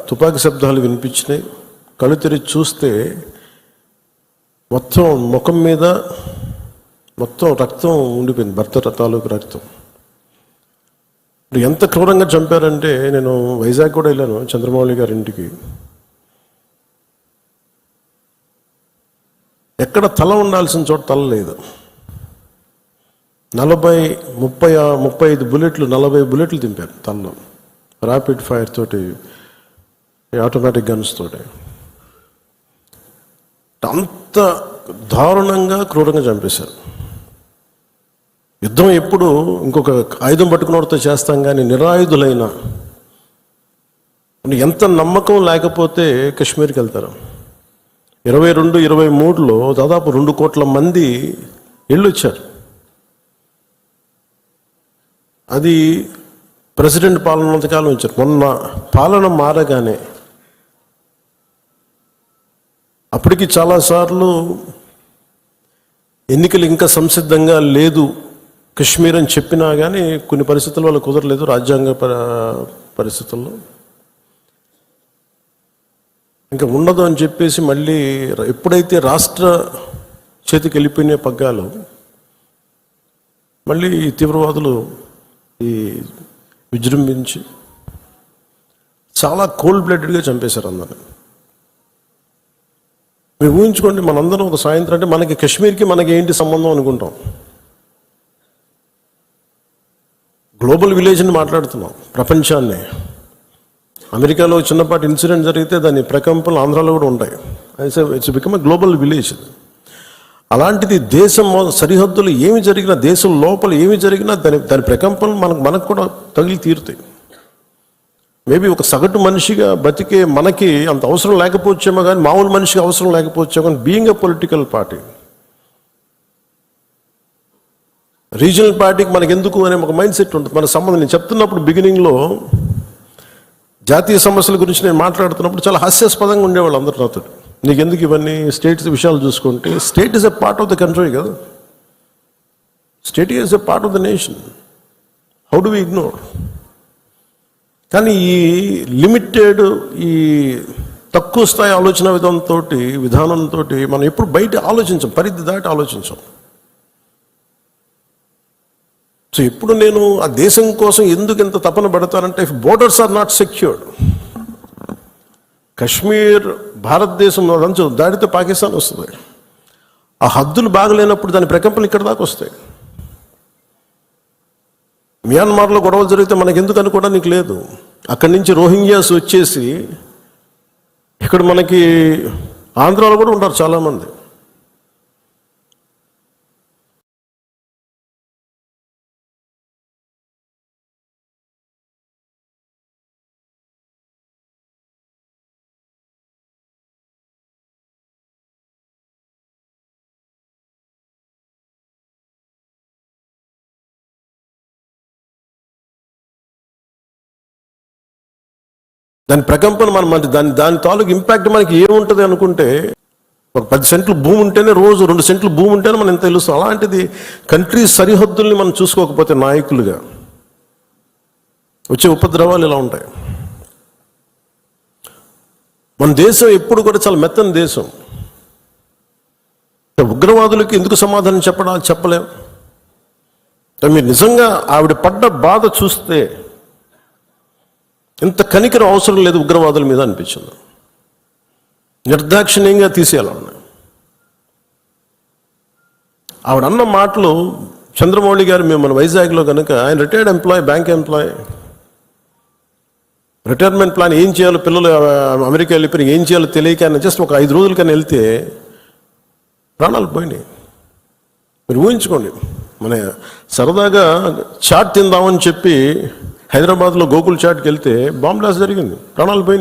తుపాకీ శబ్దాలు వినిపించినాయి. కళ్ళు తెరిచి చూస్తే మొత్తం ముఖం మీద మొత్తం రక్తం ఉండిపోయింది, భర్త తాలూకు రక్తం. ఎంత క్రూరంగా చంపారంటే, నేను వైజాగ్ కూడా వెళ్ళాను చంద్రమౌళి గారి ఇంటికి. ఎక్కడ తల ఉండాల్సిన చోట తల లేదు. 35 బుల్లెట్లు 40 బుల్లెట్లు దింపారు తలలో, ర్యాపిడ్ ఫైర్ తోటి, ఆటోమేటిక్ గన్స్ తోటి. అంత దారుణంగా క్రూరంగా చంపేశారు. యుద్ధం ఎప్పుడు ఇంకొక ఆయుధం పట్టుకున్నవాడితో చేస్తాం, కానీ నిరాయుధులైన ఎంత నమ్మకం లేకపోతే కాశ్మీర్కి వెళ్తారు. 22-23లో దాదాపు 2 కోట్ల మంది వెళ్ళొచ్చారు. అది ప్రెసిడెంట్ పాలన ఉన్నంతకాలం వచ్చారు. మొన్న పాలన మారగానే అప్పటికి చాలాసార్లు ఎన్నికలు ఇంకా సంసిద్ధంగా లేదు కశ్మీర్ అని చెప్పినా కానీ కొన్ని పరిస్థితుల వల్ల కుదరలేదు, రాజ్యాంగ పరిస్థితుల్లో. ఇంకా ఉండదు అని చెప్పేసి మళ్ళీ ఎప్పుడైతే రాష్ట్ర చేతికి వెళ్ళిపోయిన పగ్గాలు, మళ్ళీ ఈ తీవ్రవాదులు విజృంభించి చాలా కోల్డ్ బ్లడెడ్గా చంపేశారు అందరూ. మీరు ఊహించుకోండి, మనందరం ఒక సాయంత్రం అంటే మనకి కాశ్మీర్కి మనకి ఏంటి సంబంధం అనుకుంటాం. గ్లోబల్ విలేజ్ని మాట్లాడుతున్నాం, ప్రపంచాన్ని. అమెరికాలో చిన్నపాటి ఇన్సిడెంట్ జరిగితే దాని ప్రకంపనలు ఆంధ్రాలో కూడా ఉంటాయి. It's become a global village. అలాంటిది దేశం సరిహద్దులు ఏమి జరిగినా, దేశం లోపల ఏమి జరిగినా దాని ప్రకంపనలు మనకు కూడా తగిలి తీరుతాయి. మేబీ ఒక సగటు మనిషిగా బతికే మనకి అంత అవసరం లేకపోవచ్చేమో, కానీ మామూలు మనిషికి అవసరం లేకపోవచ్చేమో, కానీ being a political party, regional పార్టీకి మనకు ఎందుకు అనే ఒక మైండ్ సెట్ ఉంటుంది. మన సంబంధం నేను చెప్తున్నప్పుడు బిగినింగ్లో జాతీయ సమస్యల గురించి నేను మాట్లాడుతున్నప్పుడు చాలా హాస్యాస్పదంగా ఉండేవాళ్ళు అందరూ నాతో. నీకెందుకు ఇవన్నీ స్టేట్స్ విషయాలు చూసుకుంటే, state is a part of the country కదా, state is a part of the nation. How do we ignore? కానీ ఈ లిమిటెడ్, ఈ తక్కువ స్థాయి ఆలోచన విధానంతో మనం ఎప్పుడు బయట ఆలోచించాం, పరిధి దాటి ఆలోచించాం. సో ఇప్పుడు నేను ఆ దేశం కోసం ఎందుకు ఇంత తపన పడతానంటే, if borders are not secured, Kashmir Bharatadesam దాడితే పాకిస్తాన్ వస్తుంది. ఆ హద్దులు బాగలేనప్పుడు దాని ప్రకంపనలు ఇక్కడ దాకా వస్తాయి. మియాన్మార్లో గొడవలు జరిగితే మనకి ఎందుకు అనుకోవడానికి లేదు. అక్కడి నుంచి రోహింగ్యాస్ వచ్చేసి ఇక్కడ మనకి ఆంధ్రాలో కూడా ఉంటారు చాలామంది. దాని ప్రకంపన దాని తాలూకు ఇంపాక్ట్ మనకి ఏముంటుంది అనుకుంటే, ఒక 10 సెంట్లు భూమి ఉంటేనే, రోజు 2 సెంట్లు భూమి ఉంటేనే మనం ఎంత తెలుస్తాం. అలాంటిది కంట్రీ సరిహద్దుల్ని మనం చూసుకోకపోతే నాయకులుగా వచ్చే ఉపద్రవాలు ఇలా ఉంటాయి. మన దేశం ఎప్పుడు కూడా చాలా మెత్తని దేశం. ఉగ్రవాదులకి ఎందుకు సమాధానం చెప్పలేం. మీరు నిజంగా ఆవిడ పడ్డ బాధ చూస్తే ఇంత కనికరం అవసరం లేదు ఉగ్రవాదుల మీద అనిపించింది. నిర్దాక్షిణ్యంగా తీసేయాలన్నా. ఆవిడ అన్న మాటలు, చంద్రమౌళి గారు మేము మన వైజాగ్లో కనుక, ఆయన retired employee, bank employee, retirement plan ఏం చేయాలో, పిల్లలు అమెరికా వెళ్ళిపోయి ఏం చేయాలో తెలియక ఆయన జస్ట్ ఒక 5 రోజుల కన్నా వెళ్తే ప్రాణాలు పోయినాయి. మీరు ఊహించుకోండి, మన సరదాగా చాట్ తిందామని చెప్పి హైదరాబాద్లో గోకుల్ చాట్కి వెళ్తే బాంబ్ బ్లాస్ట్ జరిగింది, ప్రాణాలు పోయినాయి.